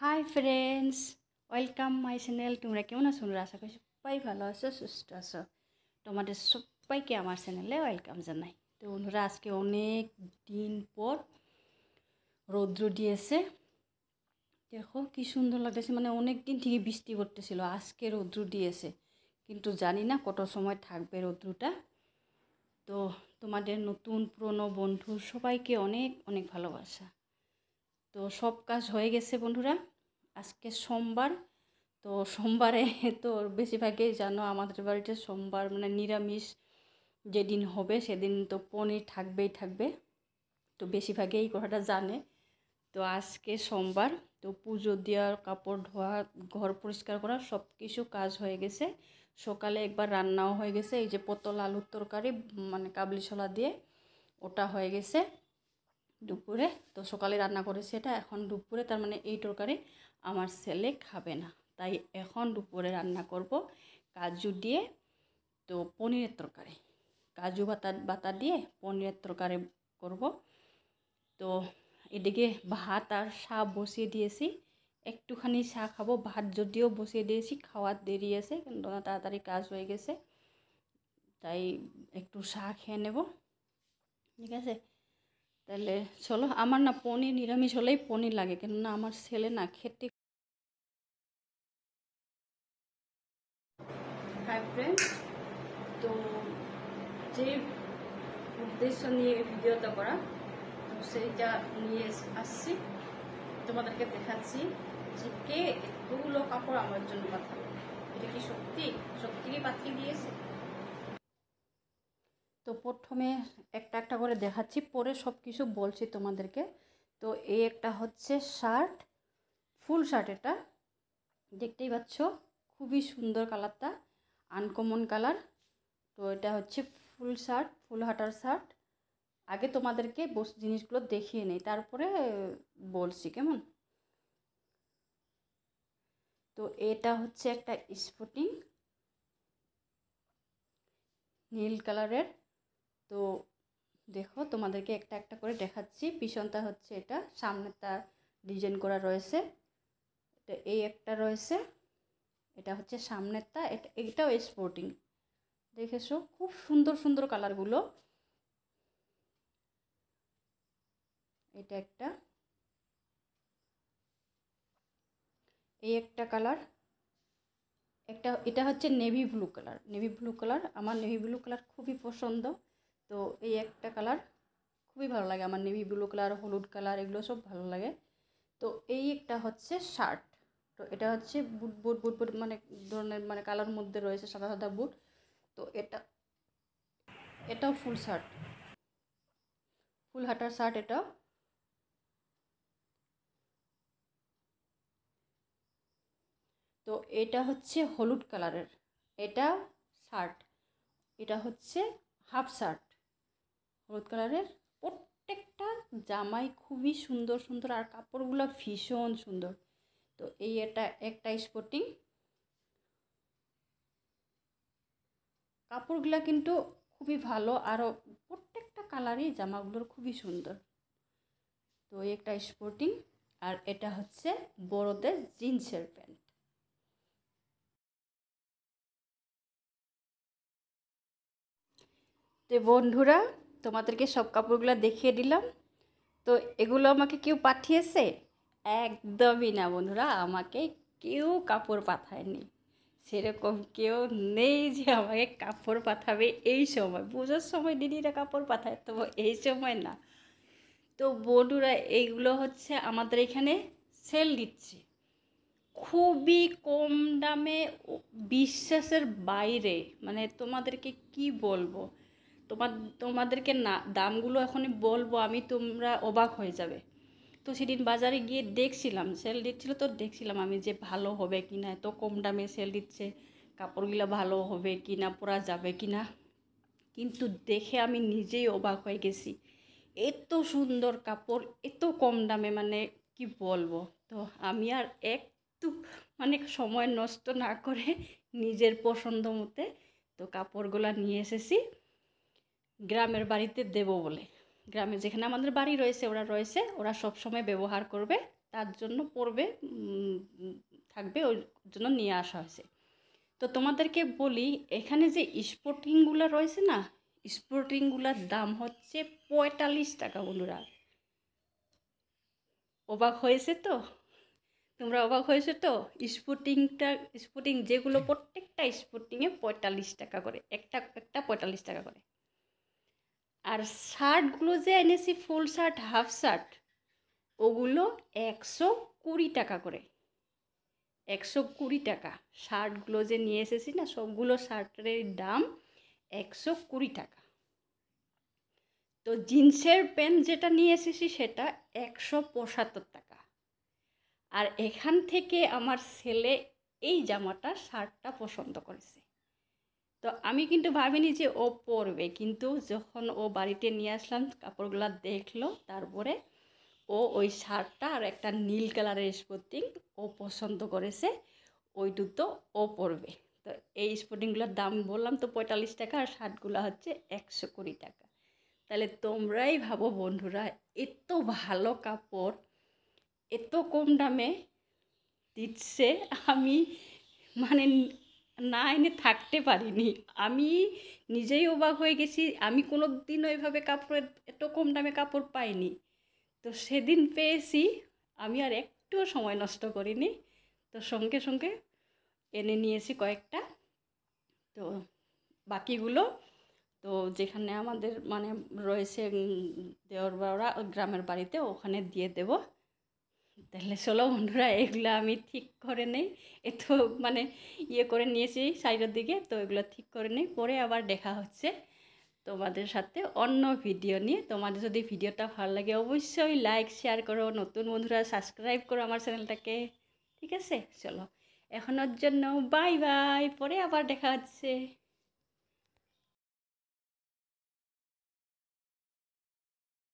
Hi friends, welcome my channel. তোমরা কেমন আছো? আশা করি সবাই ভালো আছো, সুস্থ আছো। তোমাদের সবাইকে আমার চ্যানেলে ওয়েলকাম জানাই। তো বন্ধুরা, আজকে অনেক দিন পর রৌদ্র দিয়েছে। দেখো কি সুন্দর লাগতেছে, মানে অনেক দিন থেকে বৃষ্টি করতেছিল, আজকে রৌদ্র দিয়েছে। কিন্তু জানি না কত সময় থাকবে রৌদ্রটা। তো তোমাদের নতুন পুরনো বন্ধু সবাইকে অনেক অনেক ভালোবাসা। তো সব কাজ হয়ে গেছে বন্ধুরা, আজকে সোমবার। তো সোমবারে তো বেশিরভাগই জানো আমাদের বাড়িতে সোমবার মানে নিরামিষ যেদিন হবে সেদিন তো পনির থাকবেই থাকবে। তো বেশিরভাগই এই কথাটা জানে। তো আজকে সোমবার, তো পুজো দেওয়ার, কাপড় ধোয়া, ঘর পরিষ্কার করা সব কিছু কাজ হয়ে গেছে। সকালে একবার রান্নাও হয়ে গেছে, এই যে পটল আলুর তরকারি মানে কাবলি ছোলা দিয়ে, ওটা হয়ে গেছে দুপুরে। তো সকালে রান্না করেছি এটা, এখন দুপুরে তার মানে এই তরকারি আমার ছেলে খাবে না, তাই এখন দুপুরে রান্না করব কাজু দিয়ে, তো পনিরের তরকারি, কাজু বাতা বাতা দিয়ে পনিরের তরকারি করব। তো এদিকে ভাত আর শাক বসিয়ে দিয়েছি, একটুখানি শাক খাবো, ভাত যদিও বসিয়ে দিয়েছি, খাওয়ার দেরি আছে কিন্তু তাড়াতাড়ি কাজ হয়ে গেছে, তাই একটু শাক খেয়ে নেব। ঠিক আছে, তাহলে চলো। আমার না পনির নিরামিষ হলেই পনির লাগে, কেননা আমার ছেলে না খেতে। হাই ফ্রেন্ডস, তো যে উদ্দেশ্য নিয়ে ভিডিওটা করা, তো সেইটা নিয়ে আসছি, তোমাদেরকে দেখাচ্ছি যে কে এতগুলো কাপড় আমার জন্য পাঠালো। এটা কি সত্যি সত্যি কি পাঠিয়ে দিয়েছে? তো প্রথমে একটা একটা করে দেখাচ্ছি, পরে সব কিছু বলছি তোমাদেরকে। তো এই একটা হচ্ছে শার্ট, ফুল শার্ট, এটা দেখতেই পাচ্ছ, খুবই সুন্দর কালারটা, আনকমন কালার। তো এটা হচ্ছে ফুল শার্ট, ফুল হাতার শার্ট। আগে তোমাদেরকে জিনিসগুলো দেখিয়ে নেই, তারপরে বলছি কেমন। তো এটা হচ্ছে একটা স্পোর্টিং নীল কালারের। তো দেখো তোমাদেরকে একটা একটা করে দেখাচ্ছি। পিছনটা হচ্ছে এটা, সামনেরটা ডিজাইন করা রয়েছে। তো এই একটা রয়েছে, এটা হচ্ছে সামনেরটা, এটাও স্পোর্টিং। দেখেছো খুব সুন্দর সুন্দর কালারগুলো। এটা একটা, এই একটা কালার, একটা এটা হচ্ছে navy blue colour. Navy blue colour, আমার নেভি ব্লু কালার খুবই পছন্দ। তো এই একটা কালার খুবই ভালো লাগে আমার, নেভি ব্লু কালার, হলুদ কালার, এগুলো সব ভালো লাগে। তো এই একটা হচ্ছে শার্ট। তো এটা হচ্ছে বুট বুট বুট বুট মানে ধরনের মানে কালার মধ্যে রয়েছে, সাদা সাদা বুট। তো এটাও ফুল শার্ট, ফুল হাতার শার্ট এটাও। তো এটা হচ্ছে হলুদ কালারের, এটা শার্ট। এটা হচ্ছে হাফ শার্ট, হলুদ কালারের। প্রত্যেকটা জামাই খুবই সুন্দর সুন্দর, আর কাপড়গুলো ভীষণ সুন্দর। তো এই এটা একটা স্পোর্টিং, কাপড়গুলো কিন্তু খুবই ভালো, আরও প্রত্যেকটা কালারই জামাগুলোর খুবই সুন্দর। তো এই একটা স্পোর্টিং, আর এটা হচ্ছে বড়দের জিন্সের প্যান্ট। তো বন্ধুরা, তোমাদেরকে সব কাপড়গুলো দেখিয়ে দিলাম। তো এগুলো আমাকে কেউ পাঠিয়েছে? একদমই না বন্ধুরা, আমাকে কেউ কাপড় পাঠায়নি। সেরকম কেউ নেই যে আমাকে কাপড় পাঠাবে এই সময়, পুজোর সময় দিদিরা কাপড় পাঠায়, তো এই সময় না। তো বন্ধুরা, এইগুলো হচ্ছে আমাদের এখানে সেল দিচ্ছে খুবই কম দামে, বিশ্বাসের বাইরে। মানে তোমাদেরকে কি বলবো, তোমাদেরকে না দামগুলো এখনই বলবো আমি, তোমরা অবাক হয়ে যাবে। তো সেদিন বাজারে গিয়ে দেখছিলাম, সেল দিচ্ছিলো, তো দেখছিলাম আমি যে ভালো হবে কি না, এত কম দামে সেল দিচ্ছে, কাপড়গুলো ভালো হবে কি না, পরা যাবে কি না। কিন্তু দেখে আমি নিজেই অবাক হয়ে গেছি, এত সুন্দর কাপড় এত কম দামে, মানে কি বলবো। তো আমি আর একটু মানে সময় নষ্ট না করে নিজের পছন্দ মতে তো কাপড়গুলো নিয়ে এসেছি গ্রামের বাড়িতে দেব বলে। গ্রামে যেখানে আমাদের বাড়ি রয়েছে, ওরা সব সময় ব্যবহার করবে, তার জন্য পরবে থাকবে, ওই জন্য নিয়ে আসা হয়েছে। তো তোমাদেরকে বলি, এখানে যে স্পোর্টিংগুলো রয়েছে না, স্পোর্টিংগুলোর দাম হচ্ছে 45 টাকা। বন্ধুরা অবাক হয়েছে তো? তোমরা অবাক হয়েছে তো? স্পোর্টিং যেগুলো, প্রত্যেকটা স্পোর্টিংয়ে 45 টাকা করে, একটা একটা 45 টাকা করে। আর শার্টগুলো যে এনেছি, ফুল শার্ট, হাফ শার্ট, ওগুলো 120 টাকা করে। 120 টাকা। শার্টগুলো যে নিয়ে এসেছি না, সবগুলো শার্টের দাম 120 টাকা। তো জিন্সের প্যান্ট যেটা নিয়ে এসেছি সেটা 175 টাকা। আর এখান থেকে আমার ছেলে এই জামাটা, শার্টটা পছন্দ করেছে। তো আমি কিন্তু ভাবিনি যে ও পরবে, কিন্তু যখন ও বাড়িতে নিয়ে আসলাম, কাপড়গুলো দেখলো, তারপরে ও ওই শার্টটা আর একটা নীল কালারের স্পোর্টিং ও পছন্দ করেছে, ওই দুটো ও পরবে। তো এই স্পোর্টিংগুলোর দাম বললাম তো 45 টাকা, আর শার্টগুলো হচ্ছে 120 টাকা। তাহলে তোমরাই ভাবো বন্ধুরা, এত ভালো কাপড় এত কম দামে দিচ্ছে, আমি মানে না এনে থাকতে পারিনি। আমি নিজেই অবাক হয়ে গেছি, আমি কোনো দিনও এভাবে কাপড়ের এত কম দামে কাপড় পাইনি। তো সেদিন পেয়েছি, আমি আর একটুও সময় নষ্ট করিনি, তো সঙ্গে সঙ্গে এনে নিয়েছি কয়েকটা। তো বাকিগুলো তো যেখানে আমাদের মানে রয়েছে দেওরবাড়া গ্রামের বাড়িতে, ওখানে দিয়ে দেব। তাহলে চলো বন্ধুরা, এগুলো আমি ঠিক করে নেই। এ তো মানে ইয়ে করে নিয়েছি সাইডের দিকে, তো এগুলো ঠিক করে নেই, পরে আবার দেখা হচ্ছে তোমাদের সাথে অন্য ভিডিও নিয়ে। তোমাদের যদি ভিডিওটা ভালো লাগে অবশ্যই লাইক শেয়ার করো, নতুন বন্ধুরা সাবস্ক্রাইব করো আমার চ্যানেলটাকে। ঠিক আছে, চলো এখনের জন্য বাই বাই, পরে আবার দেখা হচ্ছে।